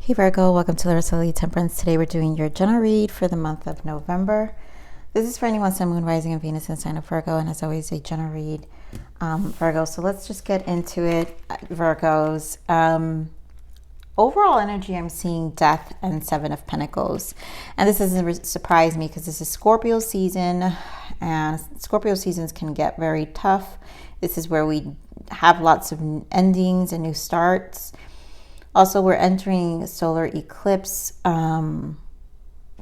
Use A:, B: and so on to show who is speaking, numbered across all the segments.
A: Hey Virgo, welcome to Larisa Lili Temperance. Today we're doing your general read for the month of November. This is for anyone, Sun, Moon, Rising, and Venus in the sign of Virgo, and as always, a general read, Virgo. So let's just get into it, Virgos. Overall energy, I'm seeing Death and Seven of Pentacles, and this doesn't surprise me because this is Scorpio season, and Scorpio seasons can get very tough. This is where we have lots of endings and new starts. Also, we're entering solar eclipse.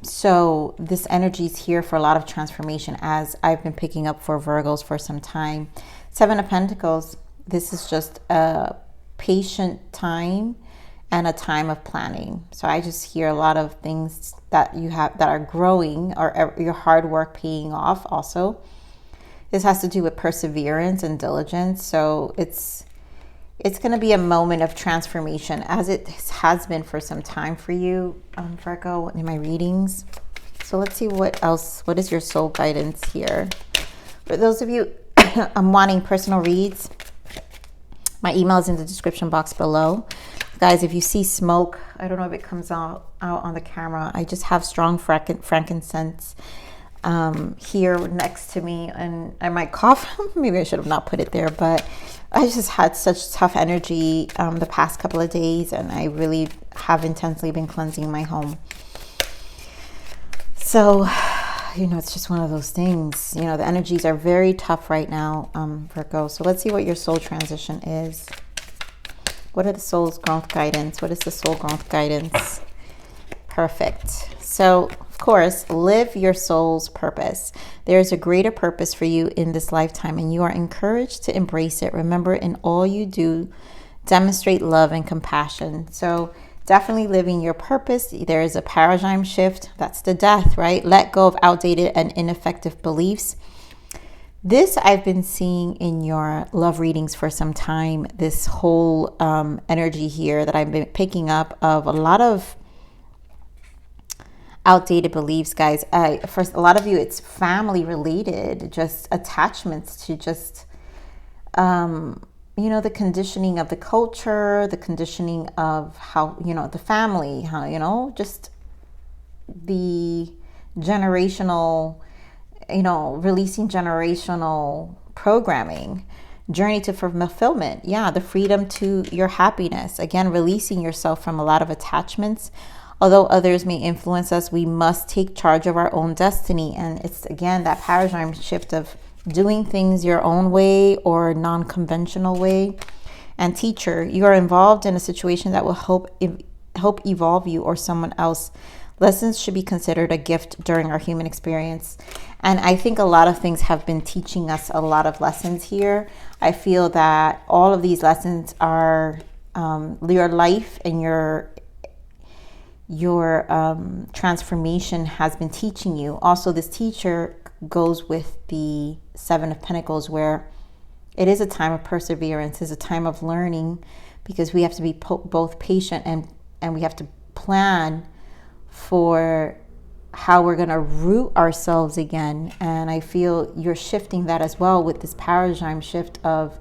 A: So this energy is here for a lot of transformation, as I've been picking up for Virgos for some time. Seven of Pentacles, this is just a patient time and a time of planning. So I just hear a lot of things that you have that are growing, or your hard work paying off also. This has to do with perseverance and diligence. So it's going to be a moment of transformation, as it has been for some time for you, Virgo, in my readings. So let's see what else. What is your soul guidance here? For those of you I'm wanting personal reads, my email is in the description box below. Guys, if you see smoke, I don't know if it comes out on the camera. I just have strong frankincense here next to me, and I might cough. Maybe I should have not put it there, but I just had such tough energy the past couple of days, and I really have intensely been cleansing my home. So, it's just one of those things. The energies are very tough right now, Virgo. So let's see what your soul transition is. What are the soul's growth guidance? What is the soul growth guidance? Perfect. So, of course, live your soul's purpose. There is a greater purpose for you in this lifetime, and you are encouraged to embrace it. Remember, in all you do, demonstrate love and compassion. So definitely living your purpose. There is a paradigm shift. That's the death, right? Let go of outdated and ineffective beliefs. This I've been seeing in your love readings for some time. This whole energy here that I've been picking up of a lot of outdated beliefs, guys. For a lot of you, it's family related, just attachments to just, the conditioning of the culture, the conditioning of how, the family, how, just the generational, releasing generational programming, journey to fulfillment. Yeah, the freedom to your happiness. Again, releasing yourself from a lot of attachments. Although others may influence us, we must take charge of our own destiny. And it's, again, that paradigm shift of doing things your own way or non-conventional way. And teacher, you are involved in a situation that will help evolve you or someone else. Lessons should be considered a gift during our human experience. And I think a lot of things have been teaching us a lot of lessons here. I feel that all of these lessons are your life and your transformation has been teaching you. Also, this teacher goes with the Seven of Pentacles, where it is a time of perseverance, is a time of learning, because we have to be both patient and we have to plan for how we're going to root ourselves again. And I feel you're shifting that as well with this paradigm shift of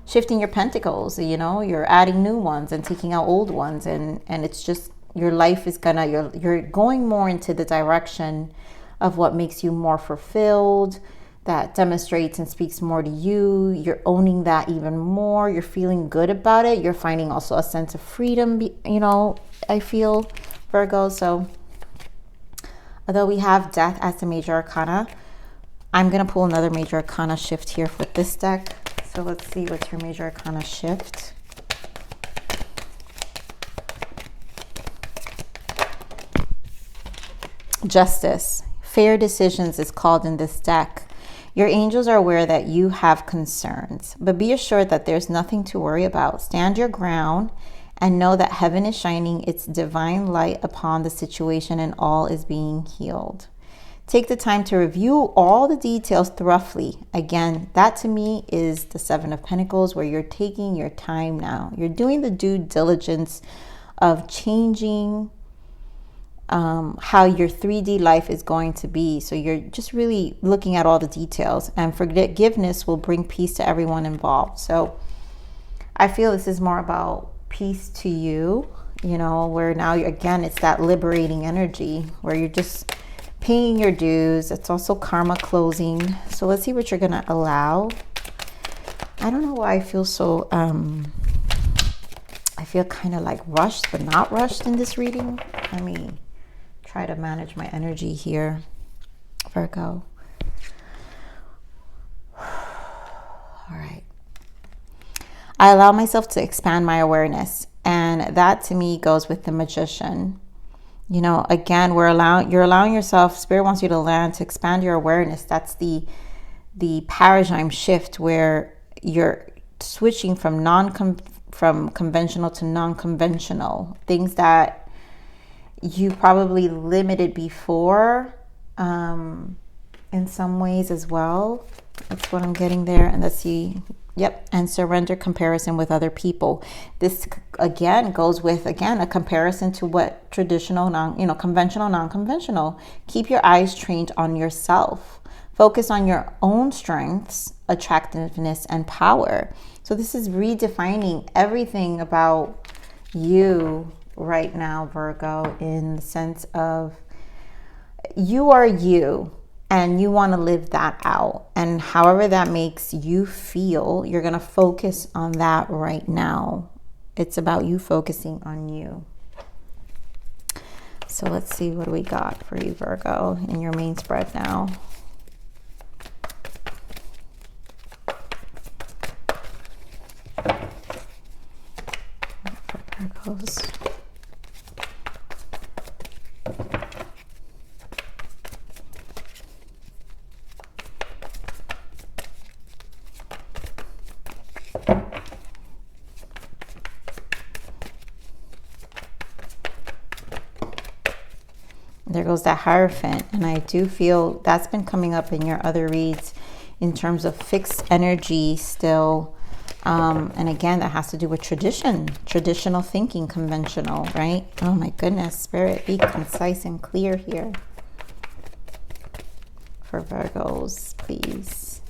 A: shifting your pentacles. You're adding new ones and taking out old ones, and it's just your life is you're going more into the direction of what makes you more fulfilled, that demonstrates and speaks more to you. You're owning that even more. You're feeling good about it. You're finding also a sense of freedom, I feel, Virgo. So although we have death as the major arcana, I'm going to pull another major arcana shift here with this deck. So let's see what's your major arcana shift. Justice. Fair decisions is called in this deck. Your angels are aware that you have concerns, but be assured that there's nothing to worry about. Stand your ground and know that heaven is shining its divine light upon the situation and all is being healed. Take the time to review all the details thoroughly. Again, that to me is the Seven of Pentacles, where you're taking your time now. You're doing the due diligence of changing how your 3D life is going to be. So you're just really looking at all the details, and forgiveness will bring peace to everyone involved. So I feel this is more about peace to you you know, where now again, it's that liberating energy where you're just paying your dues. It's also karma closing. So let's see what you're going to allow. I don't know why I feel so, I feel kind of like rushed, but not rushed in this reading. Let me try to manage my energy here, Virgo. All right. I allow myself to expand my awareness. And that to me goes with the Magician. You know, again, you're allowing yourself, Spirit wants you to learn to expand your awareness. That's the paradigm shift where you're switching from conventional to non-conventional. Things that you probably limited before, in some ways as well. That's what I'm getting there. And let's see. Yep. And surrender comparison with other people. This again goes with, again, a comparison to what traditional, conventional, non-conventional. Keep your eyes trained on yourself. Focus on your own strengths, attractiveness, and power. So this is redefining everything about you right now, Virgo, in the sense of you are you. And you want to live that out. And however that makes you feel, you're going to focus on that right now. It's about you focusing on you. So let's see what we got for you, Virgo, in your main spread now. Virgos. There goes that Hierophant. And I do feel that's been coming up in your other reads in terms of fixed energy still. And again, that has to do with traditional thinking, conventional, right? Oh my goodness, Spirit, be concise and clear here for Virgos, please.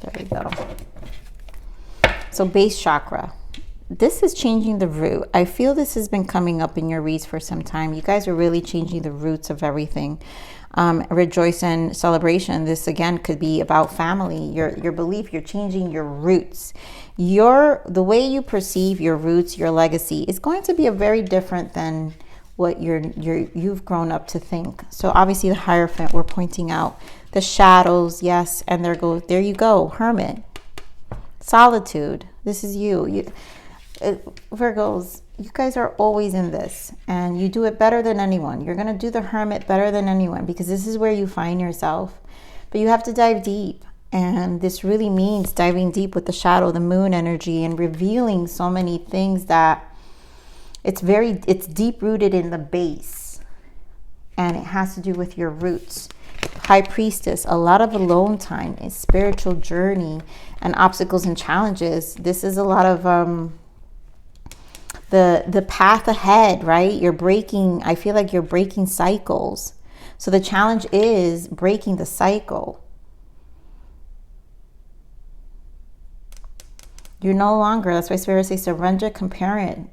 A: There we go. So base chakra. This is changing the root. I feel this has been coming up in your reads for some time. You guys are really changing the roots of everything. Rejoice and celebration. This again could be about family, your belief. You're changing your roots. The way you perceive your roots, your legacy is going to be a very different than what you've grown up to think. So obviously the Hierophant, we're pointing out the shadows, yes, and there you go, Hermit, solitude. This is you. Virgos, you guys are always in this, and you do it better than anyone. You're going to do the Hermit better than anyone because this is where you find yourself. But you have to dive deep, and this really means diving deep with the shadow, the moon energy, and revealing so many things that it's deep rooted in the base, and it has to do with your roots. High Priestess, a lot of alone time, a spiritual journey, and obstacles and challenges. This is a lot of the path ahead, right? I feel like you're breaking cycles. So the challenge is breaking the cycle. You're no longer, that's why Spirit says, surrender comparison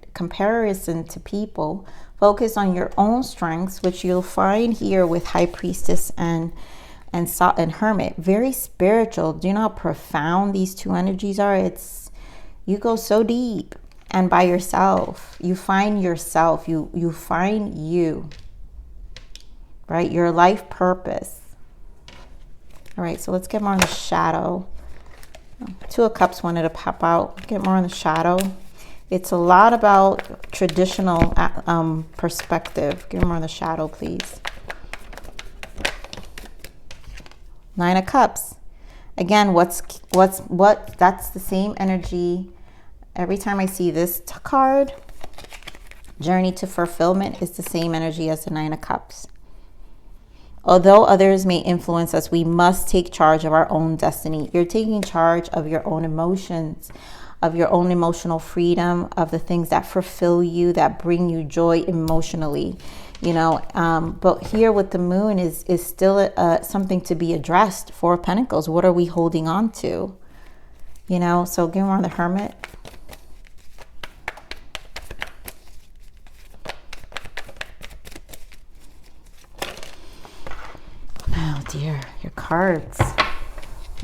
A: to people. Focus on your own strengths, which you'll find here with High Priestess and Hermit. Very spiritual. Do you know how profound these two energies are? You go so deep, and by yourself. You find yourself. You find you. Right? Your life purpose. All right, so let's get more on the shadow. Two of Cups wanted to pop out. Get more on the shadow. It's a lot about traditional perspective. Give me more on the shadow, please. Nine of Cups. Again, that's the same energy. Every time I see this card, Journey to Fulfillment is the same energy as the Nine of Cups. Although others may influence us, we must take charge of our own destiny. You're taking charge of your own emotions, of your own emotional freedom, of the things that fulfill you, that bring you joy emotionally. you know. But here with the moon is still something to be addressed. Four of Pentacles. What are we holding on to? You know, so give me more on the Hermit. Oh dear, your cards.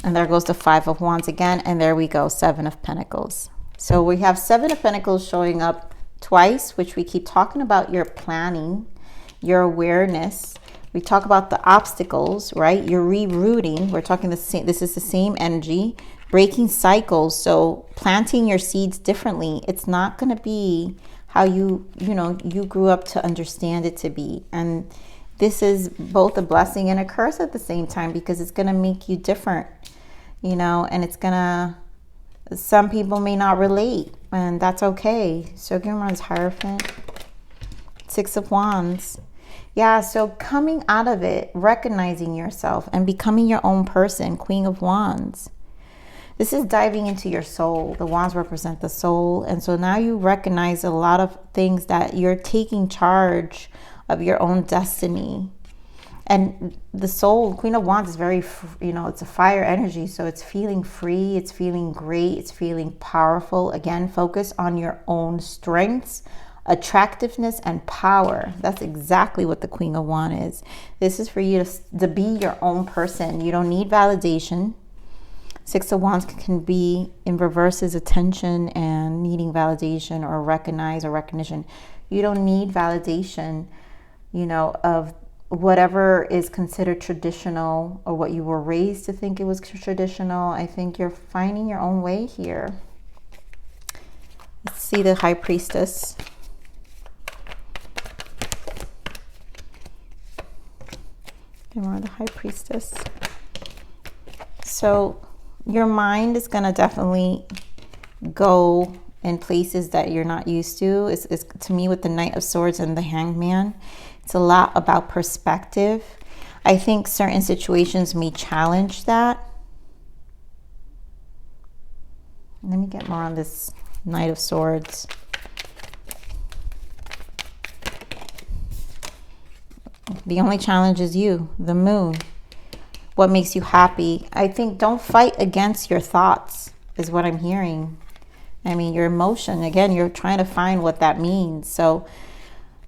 A: And there goes the Five of Wands again. And there we go, Seven of Pentacles. So we have Seven of Pentacles showing up twice, which we keep talking about your planning, your awareness. We talk about the obstacles, right? You're rerouting. We're talking the same. This is the same energy. Breaking cycles. So planting your seeds differently. It's not going to be how you grew up to understand it to be. And this is both a blessing and a curse at the same time, because it's going to make you different, you know, and it's going to, some people may not relate, and that's okay. So give me on this Hierophant. Six of Wands. Yeah, so coming out of it, recognizing yourself and becoming your own person. Queen of Wands. This is diving into your soul. The wands represent the soul. And so now you recognize a lot of things that you're taking charge of your own destiny. And the soul, Queen of Wands, is very, you know, it's a fire energy. So it's feeling free. It's feeling great. It's feeling powerful. Again, focus on your own strengths, attractiveness, and power. That's exactly what the Queen of Wands is. This is for you to be your own person. You don't need validation. Six of Wands can be in reverse as attention and needing validation or recognition. You don't need validation, you know, of whatever is considered traditional or what you were raised to think it was traditional. I think you're finding your own way here. Let's see the High Priestess. And more of the High Priestess. So your mind is going to definitely go in places that you're not used to. It's to me, with the Knight of Swords and the Hanged Man, it's a lot about perspective. I think certain situations may challenge that. Let me get more on this Knight of Swords. The only challenge is you, the moon. What makes you happy? I think don't fight against your thoughts is what I'm hearing. I mean, your emotion, again, you're trying to find what that means. So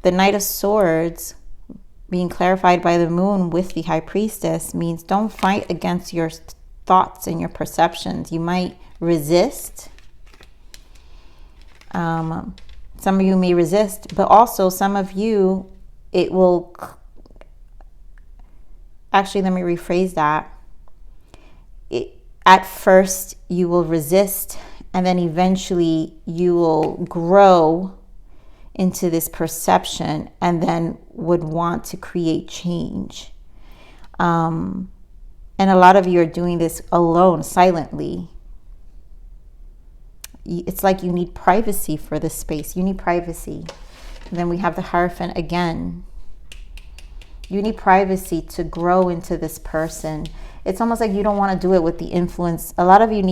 A: the Knight of Swords being clarified by the moon with the High Priestess means don't fight against your thoughts and your perceptions. You might resist. Some of you may resist, but also some of you, it will... Actually, let me rephrase that. At first, you will resist, and then eventually you will grow into this perception and then would want to create change. And a lot of you are doing this alone, silently. It's like you need privacy for this space. You need privacy. And then we have the Hierophant again. You need privacy to grow into this person. It's almost like you don't want to do it with the influence. A lot of you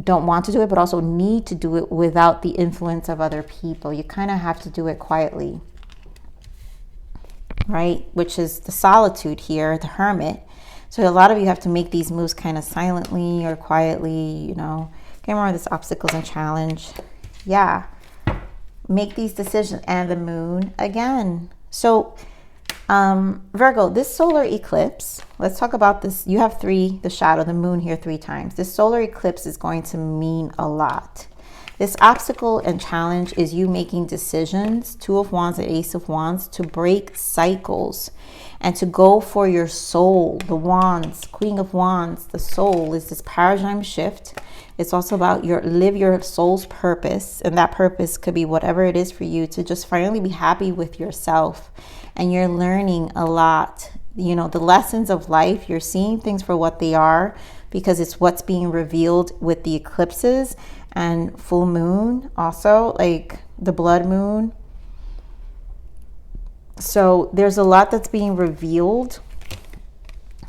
A: don't want to do it, but also need to do it without the influence of other people. You kind of have to do it quietly, right? Which is the solitude here, the Hermit. So a lot of you have to make these moves kind of silently or quietly, you know. Get more of this obstacles and challenge. Yeah. Make these decisions. And the moon again. So... Virgo, this solar eclipse, let's talk about this. You have the shadow, the moon here 3 times. This solar eclipse is going to mean a lot. This obstacle and challenge is you making decisions, Two of Wands and Ace of Wands, to break cycles and to go for your soul. The Wands, Queen of Wands, the soul is this paradigm shift. It's also about live your soul's purpose, and that purpose could be whatever it is for you, to just finally be happy with yourself. And you're learning a lot, you know, the lessons of life. You're seeing things for what they are, because it's what's being revealed with the eclipses and full moon, also like the blood moon. So there's a lot that's being revealed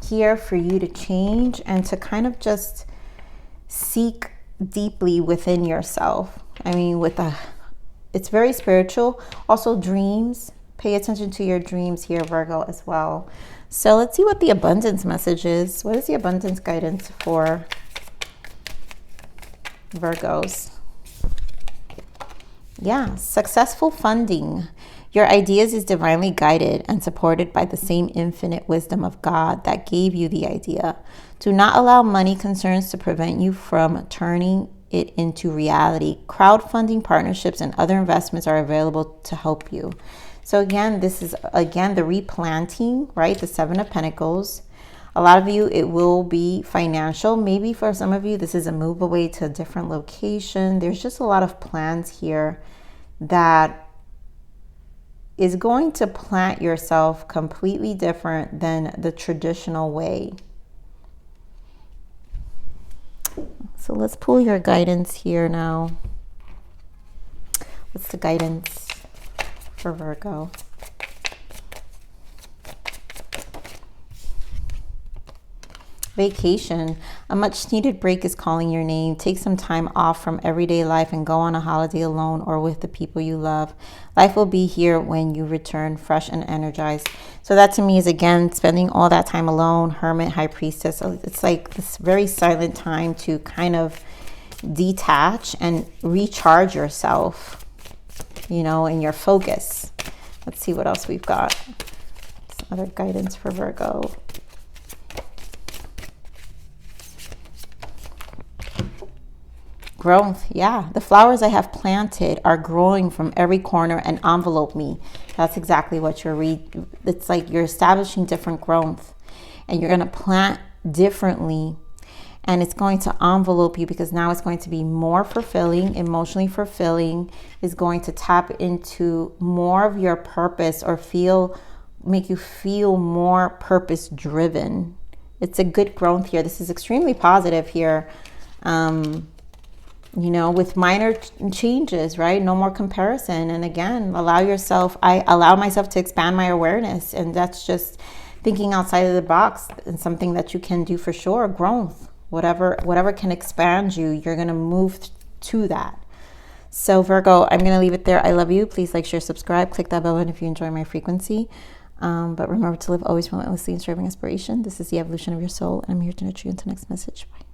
A: here for you to change and to kind of just seek deeply within yourself. I mean, it's very spiritual. Also dreams, Pay attention to your dreams here, Virgo, as well. So let's see what the abundance message is. What is the abundance guidance for Virgos? Yeah, successful funding. Your ideas is divinely guided and supported by the same infinite wisdom of God that gave you the idea. Do not allow money concerns to prevent you from turning it into reality. Crowdfunding, partnerships, and other investments are available to help you. So again, this is the replanting, right? The Seven of Pentacles. A lot of you, it will be financial. Maybe for some of you, this is a move away to a different location. There's just a lot of plans here that is going to plant yourself completely different than the traditional way. So let's pull your guidance here now. What's the guidance for Virgo? Vacation. A much needed break is calling your name. Take some time off from everyday life and go on a holiday alone or with the people you love. Life will be here when you return fresh and energized. So that to me is, again, spending all that time alone. Hermit, High Priestess. So it's like this very silent time to kind of detach and recharge yourself, you know, in your focus. Let's see what else we've got. Some other guidance for Virgo. Growth, yeah. The flowers I have planted are growing from every corner and envelope me. That's exactly what you're it's like you're establishing different growth, and you're going to plant differently, and it's going to envelope you because now it's going to be more fulfilling, emotionally fulfilling. Is going to tap into more of your purpose or make you feel more purpose driven. It's a good growth here. This is extremely positive here. You know, with minor changes, right? No more comparison. And again, I allow myself to expand my awareness. And that's just thinking outside of the box, and something that you can do for sure. Growth, whatever can expand you, you're going to move to that. So Virgo, I'm going to leave it there. I love you. Please like, share, subscribe. Click that bell button if you enjoy my frequency. But remember to live always relentlessly in serving aspiration. This is the evolution of your soul. And I'm here to nurture you into the next message. Bye.